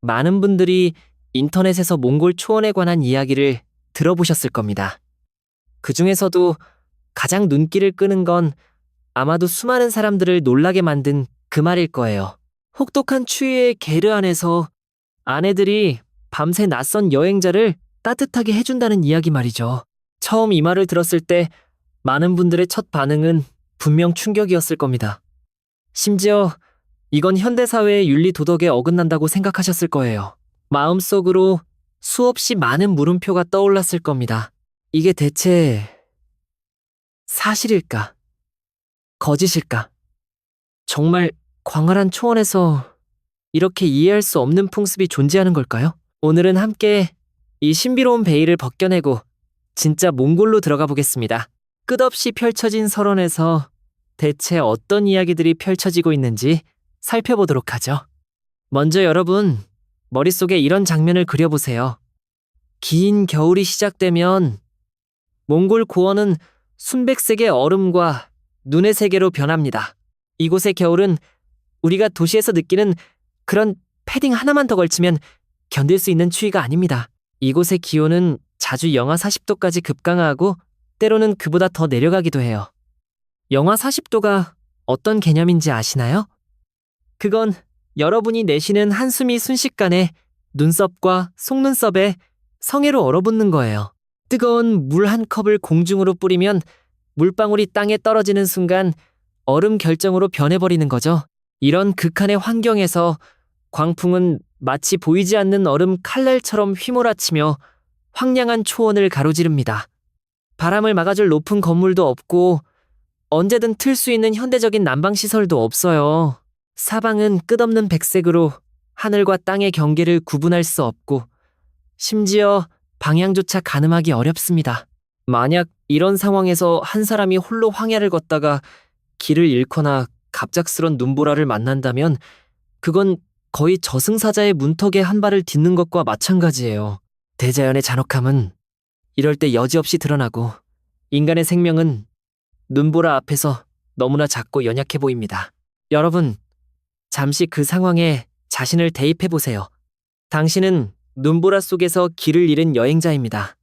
많은 분들이 인터넷에서 몽골 초원에 관한 이야기를 들어보셨을 겁니다. 그 중에서도 가장 눈길을 끄는 건 아마도 수많은 사람들을 놀라게 만든 그 말일 거예요. 혹독한 추위의 게르 안에서 아내들이 밤새 낯선 여행자를 따뜻하게 해준다는 이야기 말이죠. 처음 이 말을 들었을 때 많은 분들의 첫 반응은 분명 충격이었을 겁니다. 심지어 이건 현대사회의 윤리 도덕에 어긋난다고 생각하셨을 거예요. 마음속으로 수없이 많은 물음표가 떠올랐을 겁니다. 이게 대체 사실일까? 거짓일까? 정말 광활한 초원에서 이렇게 이해할 수 없는 풍습이 존재하는 걸까요? 오늘은 함께 이 신비로운 베일을 벗겨내고 진짜 몽골로 들어가 보겠습니다. 끝없이 펼쳐진 설원에서 대체 어떤 이야기들이 펼쳐지고 있는지 살펴보도록 하죠. 먼저 여러분, 머릿속에 이런 장면을 그려보세요. 긴 겨울이 시작되면 몽골 고원은 순백색의 얼음과 눈의 세계로 변합니다. 이곳의 겨울은 우리가 도시에서 느끼는 그런 패딩 하나만 더 걸치면 견딜 수 있는 추위가 아닙니다. 이곳의 기온은 자주 영하 40도까지 급강하고 때로는 그보다 더 내려가기도 해요. 영하 40도가 어떤 개념인지 아시나요? 그건 여러분이 내쉬는 한숨이 순식간에 눈썹과 속눈썹에 성에로 얼어붙는 거예요. 뜨거운 물 한 컵을 공중으로 뿌리면 물방울이 땅에 떨어지는 순간 얼음 결정으로 변해버리는 거죠. 이런 극한의 환경에서 광풍은 마치 보이지 않는 얼음 칼날처럼 휘몰아치며 황량한 초원을 가로지릅니다. 바람을 막아줄 높은 건물도 없고 언제든 틀 수 있는 현대적인 난방시설도 없어요. 사방은 끝없는 백색으로 하늘과 땅의 경계를 구분할 수 없고 심지어 방향조차 가늠하기 어렵습니다. 만약 이런 상황에서 한 사람이 홀로 황야를 걷다가 길을 잃거나 갑작스런 눈보라를 만난다면 그건 거의 저승사자의 문턱에 한 발을 딛는 것과 마찬가지예요. 대자연의 잔혹함은 이럴 때 여지없이 드러나고 인간의 생명은 눈보라 앞에서 너무나 작고 연약해 보입니다. 여러분, 잠시 그 상황에 자신을 대입해보세요. 당신은 눈보라 속에서 길을 잃은 여행자입니다.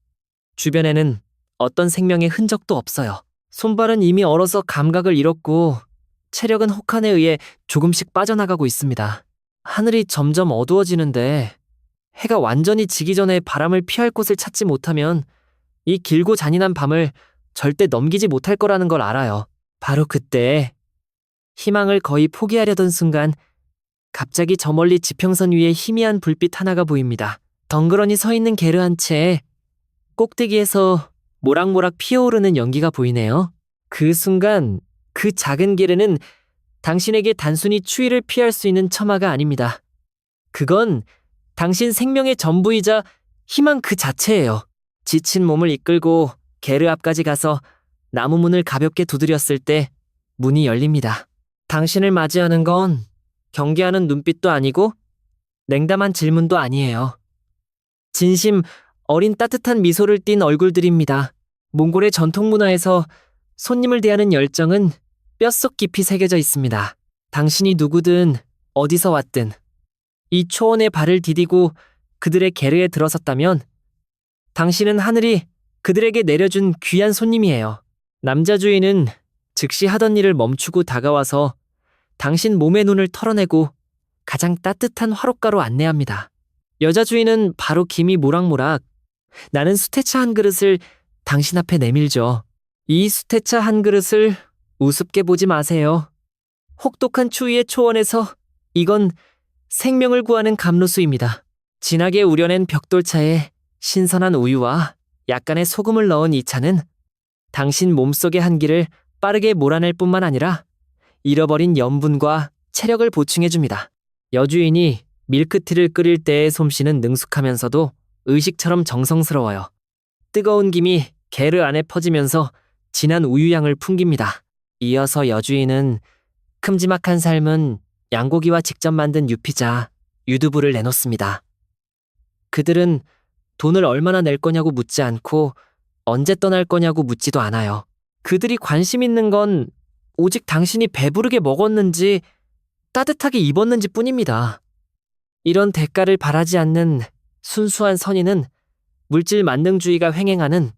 주변에는 어떤 생명의 흔적도 없어요. 손발은 이미 얼어서 감각을 잃었고 체력은 혹한에 의해 조금씩 빠져나가고 있습니다. 하늘이 점점 어두워지는데 해가 완전히 지기 전에 바람을 피할 곳을 찾지 못하면 이 길고 잔인한 밤을 절대 넘기지 못할 거라는 걸 알아요. 바로 그때 희망을 거의 포기하려던 순간 갑자기 저 멀리 지평선 위에 희미한 불빛 하나가 보입니다. 덩그러니 서 있는 게르 한 채에 꼭대기에서 모락모락 피어오르는 연기가 보이네요. 그 순간 그 작은 게르는 당신에게 단순히 추위를 피할 수 있는 처마가 아닙니다. 그건 당신 생명의 전부이자 희망 그 자체예요. 지친 몸을 이끌고 게르 앞까지 가서 나무 문을 가볍게 두드렸을 때 문이 열립니다. 당신을 맞이하는 건 경계하는 눈빛도 아니고 냉담한 질문도 아니에요. 진심 어린 따뜻한 미소를 띤 얼굴들입니다. 몽골의 전통 문화에서 손님을 대하는 열정은 뼛속 깊이 새겨져 있습니다. 당신이 누구든 어디서 왔든 이 초원에 발을 디디고 그들의 게르에 들어섰다면 당신은 하늘이 그들에게 내려준 귀한 손님이에요. 남자 주인은 즉시 하던 일을 멈추고 다가와서 당신 몸의 눈을 털어내고 가장 따뜻한 화롯가로 안내합니다. 여자 주인은 바로 김이 모락모락 나는 수태차 한 그릇을 당신 앞에 내밀죠. 이 수태차 한 그릇을 우습게 보지 마세요. 혹독한 추위의 초원에서 이건 생명을 구하는 감로수입니다. 진하게 우려낸 벽돌차에 신선한 우유와 약간의 소금을 넣은 이 차는 당신 몸속의 한기를 빠르게 몰아낼 뿐만 아니라 잃어버린 염분과 체력을 보충해줍니다. 여주인이 밀크티를 끓일 때의 솜씨는 능숙하면서도 의식처럼 정성스러워요. 뜨거운 김이 게르 안에 퍼지면서 진한 우유향을 풍깁니다. 이어서 여주인은 큼지막한 삶은 양고기와 직접 만든 유피자, 유두부를 내놓습니다. 그들은 돈을 얼마나 낼 거냐고 묻지 않고 언제 떠날 거냐고 묻지도 않아요. 그들이 관심 있는 건 오직 당신이 배부르게 먹었는지 따뜻하게 입었는지 뿐입니다. 이런 대가를 바라지 않는 순수한 선의는 물질 만능주의가 횡행하는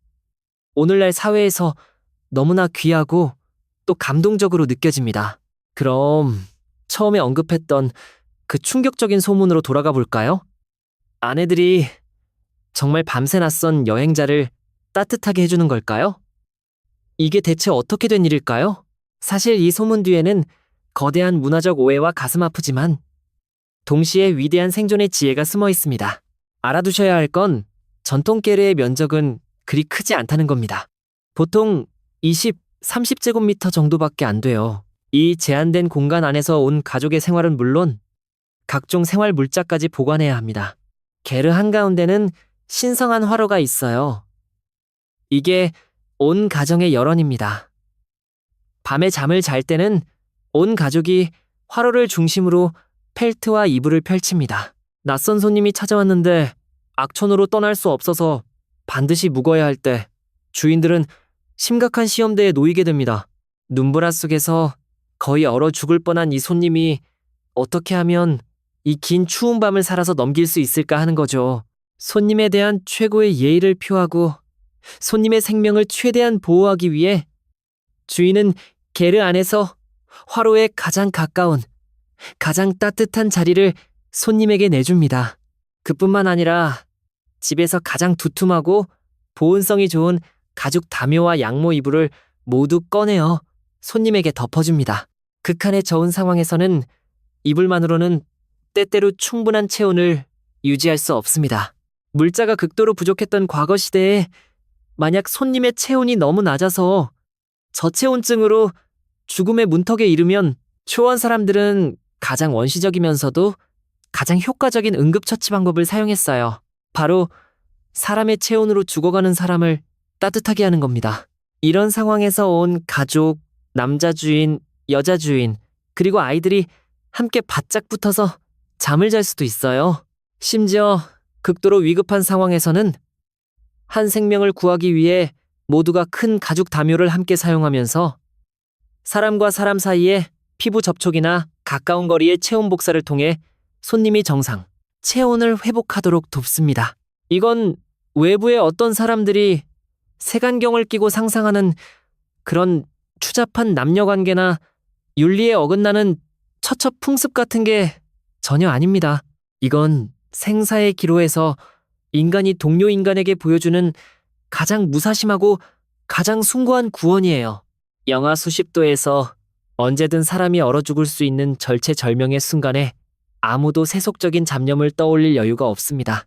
오늘날 사회에서 너무나 귀하고 또 감동적으로 느껴집니다. 그럼 처음에 언급했던 그 충격적인 소문으로 돌아가 볼까요? 아내들이 정말 밤새 낯선 여행자를 따뜻하게 해주는 걸까요? 이게 대체 어떻게 된 일일까요? 사실 이 소문 뒤에는 거대한 문화적 오해와 가슴 아프지만 동시에 위대한 생존의 지혜가 숨어 있습니다. 알아두셔야 할 건 전통 깨르의 면적은 그리 크지 않다는 겁니다. 보통 20, 30제곱미터 정도밖에 안 돼요. 이 제한된 공간 안에서 온 가족의 생활은 물론 각종 생활 물자까지 보관해야 합니다. 게르 한가운데는 신성한 화로가 있어요. 이게 온 가정의 열원입니다. 밤에 잠을 잘 때는 온 가족이 화로를 중심으로 펠트와 이불을 펼칩니다. 낯선 손님이 찾아왔는데 악천후로 떠날 수 없어서 반드시 묵어야 할 때 주인들은 심각한 시험대에 놓이게 됩니다. 눈보라 속에서 거의 얼어 죽을 뻔한 이 손님이 어떻게 하면 이 긴 추운 밤을 살아서 넘길 수 있을까 하는 거죠. 손님에 대한 최고의 예의를 표하고 손님의 생명을 최대한 보호하기 위해 주인은 게르 안에서 화로에 가장 가까운, 가장 따뜻한 자리를 손님에게 내줍니다. 그뿐만 아니라 집에서 가장 두툼하고 보온성이 좋은 가죽 담요와 양모 이불을 모두 꺼내어 손님에게 덮어줍니다. 극한의 저온 상황에서는 이불만으로는 때때로 충분한 체온을 유지할 수 없습니다. 물자가 극도로 부족했던 과거 시대에 만약 손님의 체온이 너무 낮아서 저체온증으로 죽음의 문턱에 이르면 초원 사람들은 가장 원시적이면서도 가장 효과적인 응급처치 방법을 사용했어요. 바로 사람의 체온으로 죽어가는 사람을 따뜻하게 하는 겁니다. 이런 상황에서 온 가족, 남자 주인, 여자 주인, 그리고 아이들이 함께 바짝 붙어서 잠을 잘 수도 있어요. 심지어 극도로 위급한 상황에서는 한 생명을 구하기 위해 모두가 큰 가죽 담요를 함께 사용하면서 사람과 사람 사이에 피부 접촉이나 가까운 거리의 체온 복사를 통해 손님이 정상, 체온을 회복하도록 돕습니다. 이건 외부의 어떤 사람들이 색안경을 끼고 상상하는 그런 추잡한 남녀관계나 윤리에 어긋나는 처첩 풍습 같은 게 전혀 아닙니다. 이건 생사의 기로에서 인간이 동료 인간에게 보여주는 가장 무사심하고 가장 숭고한 구원이에요. 영하 수십 도에서 언제든 사람이 얼어 죽을 수 있는 절체절명의 순간에 아무도 세속적인 잡념을 떠올릴 여유가 없습니다.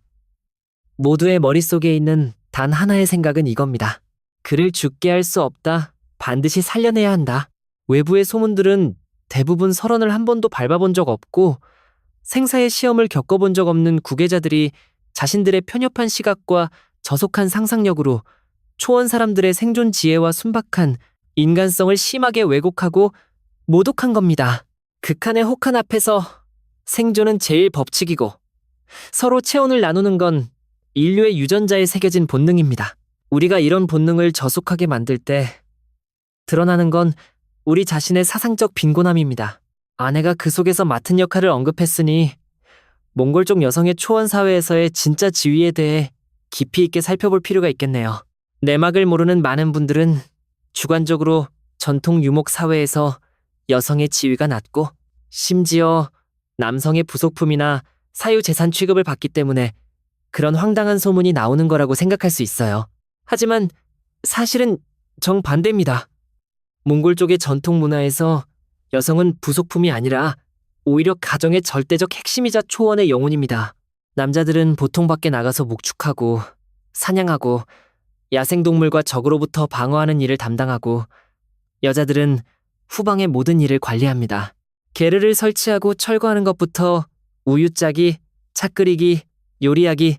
모두의 머릿속에 있는 단 하나의 생각은 이겁니다. 그를 죽게 할 수 없다. 반드시 살려내야 한다. 외부의 소문들은 대부분 설원을 한 번도 밟아본 적 없고 생사의 시험을 겪어본 적 없는 구계자들이 자신들의 편협한 시각과 저속한 상상력으로 초원 사람들의 생존 지혜와 순박한 인간성을 심하게 왜곡하고 모독한 겁니다. 극한의 혹한 앞에서 생존은 제일 법칙이고 서로 체온을 나누는 건 인류의 유전자에 새겨진 본능입니다. 우리가 이런 본능을 저속하게 만들 때 드러나는 건 우리 자신의 사상적 빈곤함입니다. 아내가 그 속에서 맡은 역할을 언급했으니 몽골족 여성의 초원 사회에서의 진짜 지위에 대해 깊이 있게 살펴볼 필요가 있겠네요. 내막을 모르는 많은 분들은 주관적으로 전통 유목 사회에서 여성의 지위가 낮고 심지어 남성의 부속품이나 사유재산 취급을 받기 때문에 그런 황당한 소문이 나오는 거라고 생각할 수 있어요. 하지만 사실은 정반대입니다. 몽골 쪽의 전통 문화에서 여성은 부속품이 아니라 오히려 가정의 절대적 핵심이자 초원의 영혼입니다. 남자들은 보통 밖에 나가서 목축하고 사냥하고 야생동물과 적으로부터 방어하는 일을 담당하고 여자들은 후방의 모든 일을 관리합니다. 게르를 설치하고 철거하는 것부터 우유 짜기, 차 끓이기, 요리하기,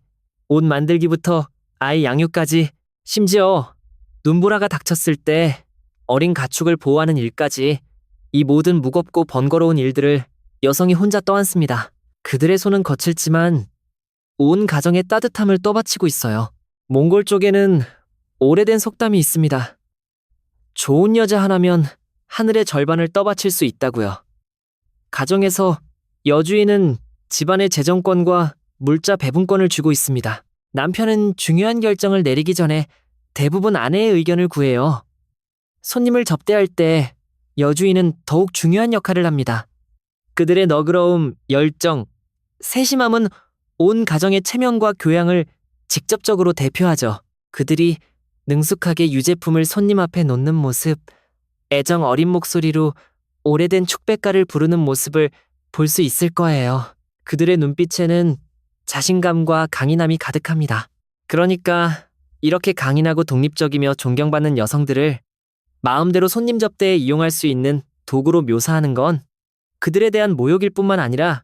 옷 만들기부터 아이 양육까지 심지어 눈보라가 닥쳤을 때 어린 가축을 보호하는 일까지 이 모든 무겁고 번거로운 일들을 여성이 혼자 떠안습니다. 그들의 손은 거칠지만 온 가정의 따뜻함을 떠받치고 있어요. 몽골 쪽에는 오래된 속담이 있습니다. 좋은 여자 하나면 하늘의 절반을 떠받칠 수 있다고요. 가정에서 여주인은 집안의 재정권과 물자 배분권을 쥐고 있습니다. 남편은 중요한 결정을 내리기 전에 대부분 아내의 의견을 구해요. 손님을 접대할 때 여주인은 더욱 중요한 역할을 합니다. 그들의 너그러움, 열정, 세심함은 온 가정의 체면과 교양을 직접적으로 대표하죠. 그들이 능숙하게 유제품을 손님 앞에 놓는 모습, 애정 어린 목소리로 오래된 축배가를 부르는 모습을 볼 수 있을 거예요. 그들의 눈빛에는 자신감과 강인함이 가득합니다. 그러니까 이렇게 강인하고 독립적이며 존경받는 여성들을 마음대로 손님 접대에 이용할 수 있는 도구로 묘사하는 건 그들에 대한 모욕일 뿐만 아니라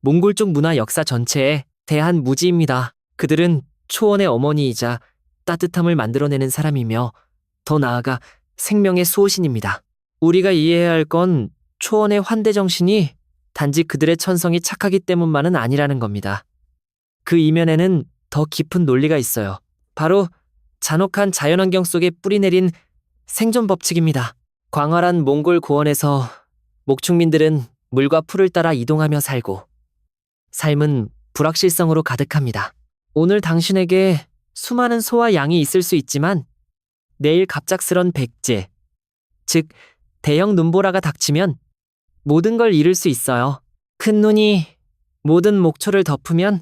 몽골족 문화 역사 전체에 대한 무지입니다. 그들은 초원의 어머니이자 따뜻함을 만들어내는 사람이며 더 나아가 생명의 수호신입니다. 우리가 이해해야 할 건 초원의 환대 정신이 단지 그들의 천성이 착하기 때문만은 아니라는 겁니다. 그 이면에는 더 깊은 논리가 있어요. 바로 잔혹한 자연환경 속에 뿌리내린 생존 법칙입니다. 광활한 몽골 고원에서 목축민들은 물과 풀을 따라 이동하며 살고 삶은 불확실성으로 가득합니다. 오늘 당신에게 수많은 소와 양이 있을 수 있지만 내일 갑작스런 백제, 즉 대형 눈보라가 닥치면 모든 걸 잃을 수 있어요. 큰 눈이 모든 목초를 덮으면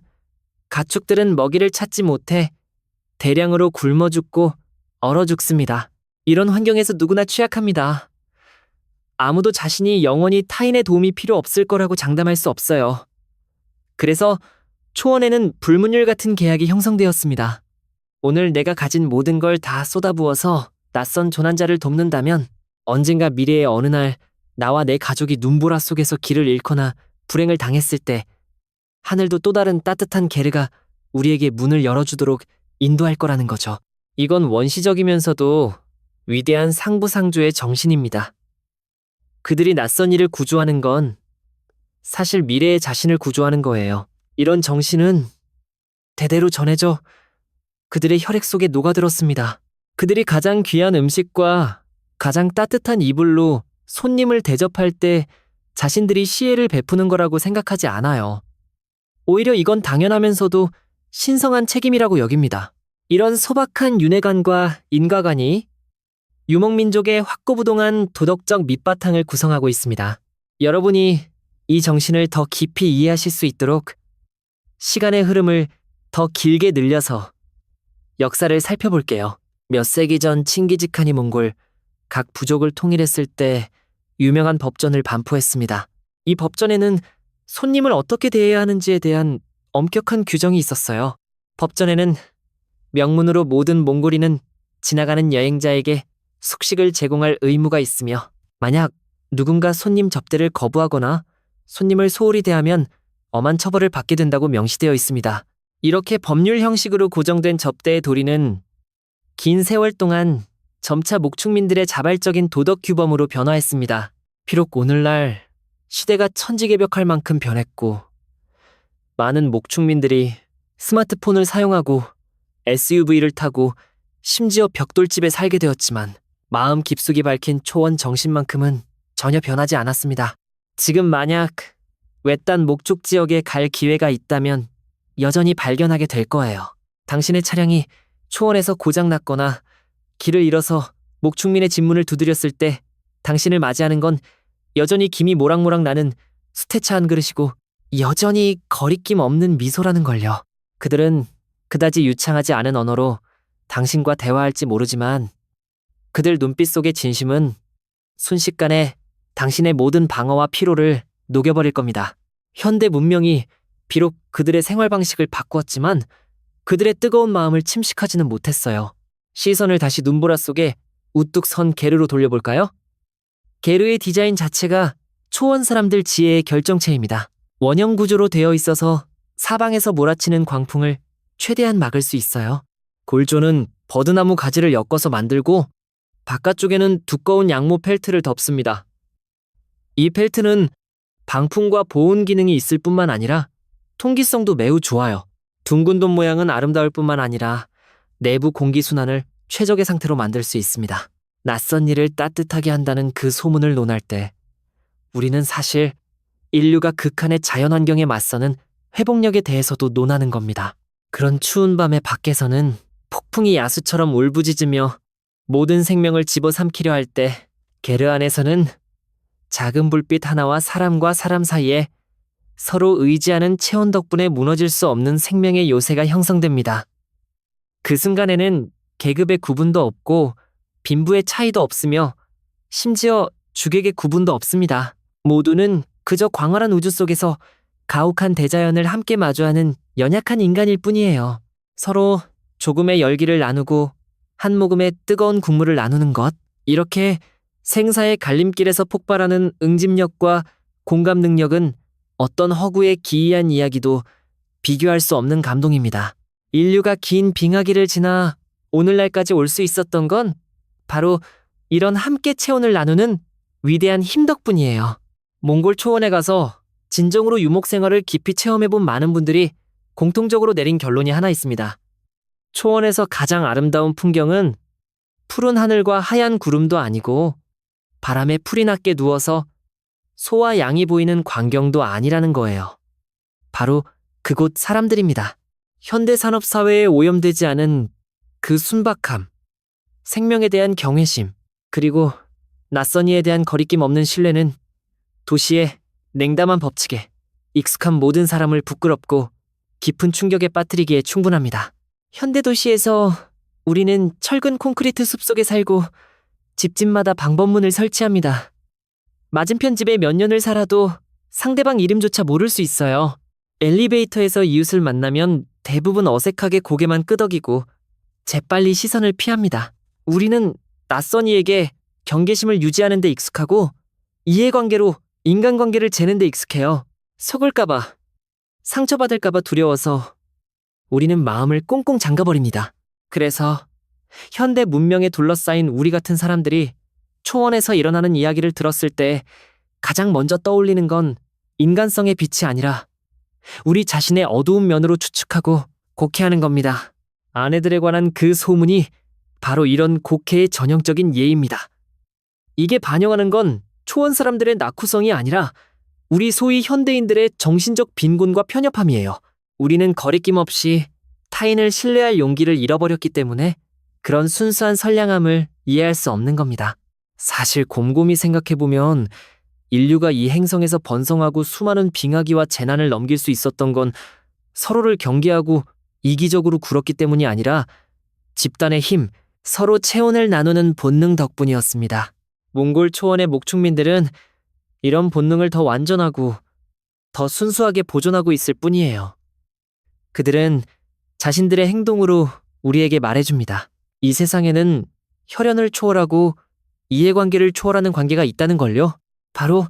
가축들은 먹이를 찾지 못해 대량으로 굶어 죽고 얼어 죽습니다. 이런 환경에서 누구나 취약합니다. 아무도 자신이 영원히 타인의 도움이 필요 없을 거라고 장담할 수 없어요. 그래서 초원에는 불문율 같은 계약이 형성되었습니다. 오늘 내가 가진 모든 걸 다 쏟아부어서 낯선 조난자를 돕는다면 언젠가 미래의 어느 날 나와 내 가족이 눈보라 속에서 길을 잃거나 불행을 당했을 때 하늘도 또 다른 따뜻한 게르가 우리에게 문을 열어주도록 인도할 거라는 거죠. 이건 원시적이면서도 위대한 상부상조의 정신입니다. 그들이 낯선 이를 구조하는 건 사실 미래의 자신을 구조하는 거예요. 이런 정신은 대대로 전해져 그들의 혈액 속에 녹아들었습니다. 그들이 가장 귀한 음식과 가장 따뜻한 이불로 손님을 대접할 때 자신들이 시혜를 베푸는 거라고 생각하지 않아요. 오히려 이건 당연하면서도 신성한 책임이라고 여깁니다. 이런 소박한 윤회관과 인과관이 유목민족의 확고부동한 도덕적 밑바탕을 구성하고 있습니다. 여러분이 이 정신을 더 깊이 이해하실 수 있도록 시간의 흐름을 더 길게 늘려서 역사를 살펴볼게요. 몇 세기 전 칭기즈칸이 몽골 각 부족을 통일했을 때 유명한 법전을 반포했습니다. 이 법전에는 손님을 어떻게 대해야 하는지에 대한 엄격한 규정이 있었어요. 법전에는 명문으로 모든 몽골인은 지나가는 여행자에게 숙식을 제공할 의무가 있으며 만약 누군가 손님 접대를 거부하거나 손님을 소홀히 대하면 엄한 처벌을 받게 된다고 명시되어 있습니다. 이렇게 법률 형식으로 고정된 접대의 도리는 긴 세월 동안 점차 목축민들의 자발적인 도덕 규범으로 변화했습니다. 비록 오늘날 시대가 천지개벽할 만큼 변했고 많은 목축민들이 스마트폰을 사용하고 SUV를 타고 심지어 벽돌집에 살게 되었지만 마음 깊숙이 밝힌 초원 정신만큼은 전혀 변하지 않았습니다. 지금 만약 외딴 목축 지역에 갈 기회가 있다면 여전히 발견하게 될 거예요. 당신의 차량이 초원에서 고장났거나 길을 잃어서 목축민의 집문을 두드렸을 때 당신을 맞이하는 건 여전히 김이 모락모락 나는 수태차 한 그릇이고 여전히 거리낌 없는 미소라는 걸요. 그들은 그다지 유창하지 않은 언어로 당신과 대화할지 모르지만 그들 눈빛 속의 진심은 순식간에 당신의 모든 방어와 피로를 녹여버릴 겁니다. 현대 문명이 비록 그들의 생활 방식을 바꾸었지만 그들의 뜨거운 마음을 침식하지는 못했어요. 시선을 다시 눈보라 속에 우뚝 선 게르로 돌려볼까요? 게르의 디자인 자체가 초원 사람들 지혜의 결정체입니다. 원형 구조로 되어 있어서 사방에서 몰아치는 광풍을 최대한 막을 수 있어요. 골조는 버드나무 가지를 엮어서 만들고 바깥쪽에는 두꺼운 양모 펠트를 덮습니다. 이 펠트는 방풍과 보온 기능이 있을 뿐만 아니라 통기성도 매우 좋아요. 둥근 돔 모양은 아름다울 뿐만 아니라 내부 공기순환을 최적의 상태로 만들 수 있습니다. 낯선 일을 따뜻하게 한다는 그 소문을 논할 때 우리는 사실 인류가 극한의 자연환경에 맞서는 회복력에 대해서도 논하는 겁니다. 그런 추운 밤에 밖에서는 폭풍이 야수처럼 울부짖으며 모든 생명을 집어삼키려 할 때 게르 안에서는 작은 불빛 하나와 사람과 사람 사이에 서로 의지하는 체온 덕분에 무너질 수 없는 생명의 요새가 형성됩니다. 그 순간에는 계급의 구분도 없고 빈부의 차이도 없으며 심지어 주객의 구분도 없습니다. 모두는 그저 광활한 우주 속에서 가혹한 대자연을 함께 마주하는 연약한 인간일 뿐이에요. 서로 조금의 열기를 나누고 한 모금의 뜨거운 국물을 나누는 것. 이렇게 생사의 갈림길에서 폭발하는 응집력과 공감 능력은 어떤 허구의 기이한 이야기도 비교할 수 없는 감동입니다. 인류가 긴 빙하기를 지나 오늘날까지 올 수 있었던 건 바로 이런 함께 체온을 나누는 위대한 힘 덕분이에요. 몽골 초원에 가서 진정으로 유목 생활을 깊이 체험해본 많은 분들이 공통적으로 내린 결론이 하나 있습니다. 초원에서 가장 아름다운 풍경은 푸른 하늘과 하얀 구름도 아니고 바람에 풀이 낮게 누워서 소와 양이 보이는 광경도 아니라는 거예요. 바로 그곳 사람들입니다. 현대산업 사회에 오염되지 않은 그 순박함, 생명에 대한 경외심, 그리고 낯선 이에 대한 거리낌 없는 신뢰는 도시의 냉담한 법칙에 익숙한 모든 사람을 부끄럽고 깊은 충격에 빠뜨리기에 충분합니다. 현대 도시에서 우리는 철근 콘크리트 숲속에 살고 집집마다 방범문을 설치합니다. 맞은편 집에 몇 년을 살아도 상대방 이름조차 모를 수 있어요. 엘리베이터에서 이웃을 만나면 대부분 어색하게 고개만 끄덕이고 재빨리 시선을 피합니다. 우리는 낯선 이에게 경계심을 유지하는 데 익숙하고 이해관계로 인간관계를 재는 데 익숙해요. 속을까봐, 상처받을까봐 두려워서 우리는 마음을 꽁꽁 잠가버립니다. 그래서 현대 문명에 둘러싸인 우리 같은 사람들이 초원에서 일어나는 이야기를 들었을 때 가장 먼저 떠올리는 건 인간성의 빛이 아니라 우리 자신의 어두운 면으로 추측하고 곡해하는 겁니다. 아내들에 관한 그 소문이 바로 이런 곡해의 전형적인 예입니다. 이게 반영하는 건 초원 사람들의 낙후성이 아니라 우리 소위 현대인들의 정신적 빈곤과 편협함이에요. 우리는 거리낌 없이 타인을 신뢰할 용기를 잃어버렸기 때문에 그런 순수한 선량함을 이해할 수 없는 겁니다. 사실 곰곰이 생각해보면 인류가 이 행성에서 번성하고 수많은 빙하기와 재난을 넘길 수 있었던 건 서로를 경계하고 이기적으로 굴었기 때문이 아니라 집단의 힘, 서로 체온을 나누는 본능 덕분이었습니다. 몽골 초원의 목축민들은 이런 본능을 더 완전하고 더 순수하게 보존하고 있을 뿐이에요. 그들은 자신들의 행동으로 우리에게 말해줍니다. 이 세상에는 혈연을 초월하고 이해관계를 초월하는 관계가 있다는 걸요. 바로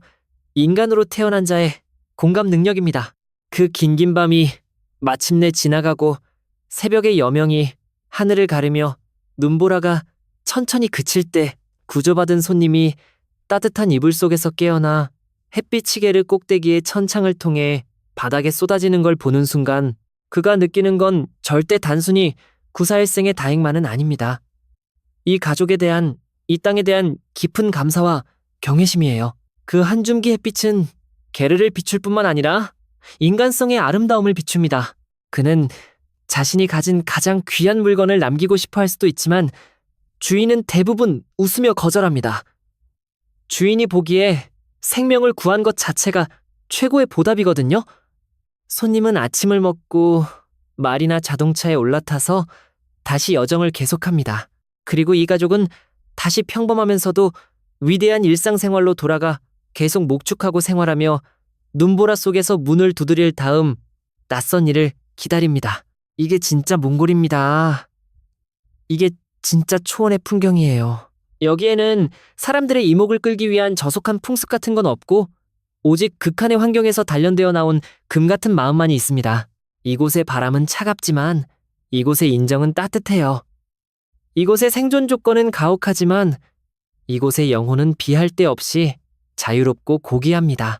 인간으로 태어난 자의 공감 능력입니다. 그 긴긴 밤이 마침내 지나가고 새벽의 여명이 하늘을 가르며 눈보라가 천천히 그칠 때 구조받은 손님이 따뜻한 이불 속에서 깨어나 햇빛 시계를 꼭대기의 천창을 통해 바닥에 쏟아지는 걸 보는 순간 그가 느끼는 건 절대 단순히 구사일생의 다행만은 아닙니다. 이 가족에 대한, 이 땅에 대한 깊은 감사와 경외심이에요. 그 한 줌기 햇빛은 게르를 비출 뿐만 아니라 인간성의 아름다움을 비춥니다. 그는 자신이 가진 가장 귀한 물건을 남기고 싶어 할 수도 있지만 주인은 대부분 웃으며 거절합니다. 주인이 보기에 생명을 구한 것 자체가 최고의 보답이거든요. 손님은 아침을 먹고 말이나 자동차에 올라타서 다시 여정을 계속합니다. 그리고 이 가족은 다시 평범하면서도 위대한 일상생활로 돌아가 계속 목축하고 생활하며 눈보라 속에서 문을 두드릴 다음 낯선 일을 기다립니다. 이게 진짜 몽골입니다. 이게 진짜 초원의 풍경이에요. 여기에는 사람들의 이목을 끌기 위한 저속한 풍습 같은 건 없고 오직 극한의 환경에서 단련되어 나온 금 같은 마음만이 있습니다. 이곳의 바람은 차갑지만 이곳의 인정은 따뜻해요. 이곳의 생존 조건은 가혹하지만 이곳의 영혼은 비할 데 없이 자유롭고 고귀합니다.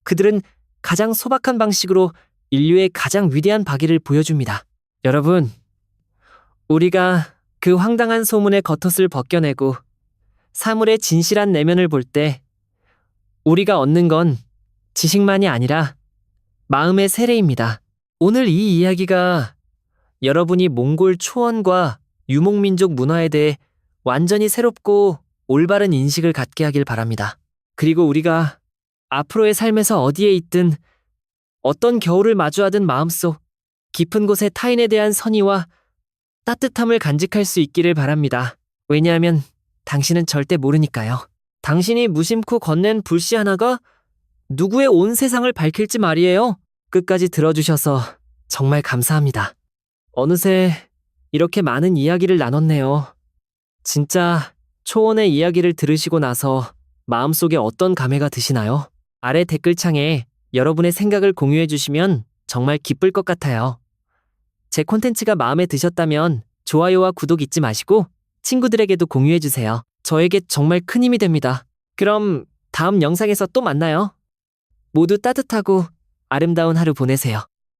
그들은 가장 소박한 방식으로 인류의 가장 위대한 박이를 보여줍니다. 여러분, 우리가 그 황당한 소문의 겉옷을 벗겨내고 사물의 진실한 내면을 볼 때 우리가 얻는 건 지식만이 아니라 마음의 세례입니다. 오늘 이 이야기가 여러분이 몽골 초원과 유목민족 문화에 대해 완전히 새롭고 올바른 인식을 갖게 하길 바랍니다. 그리고 우리가 앞으로의 삶에서 어디에 있든 어떤 겨울을 마주하든 마음속 깊은 곳에 타인에 대한 선의와 따뜻함을 간직할 수 있기를 바랍니다. 왜냐하면 당신은 절대 모르니까요. 당신이 무심코 건넨 불씨 하나가 누구의 온 세상을 밝힐지 말이에요. 끝까지 들어주셔서 정말 감사합니다. 어느새 이렇게 많은 이야기를 나눴네요. 진짜 초원의 이야기를 들으시고 나서 마음속에 어떤 감회가 드시나요? 아래 댓글창에 여러분의 생각을 공유해 주시면 정말 기쁠 것 같아요. 제 콘텐츠가 마음에 드셨다면 좋아요와 구독 잊지 마시고 친구들에게도 공유해 주세요. 저에게 정말 큰 힘이 됩니다. 그럼 다음 영상에서 또 만나요. 모두 따뜻하고 아름다운 하루 보내세요.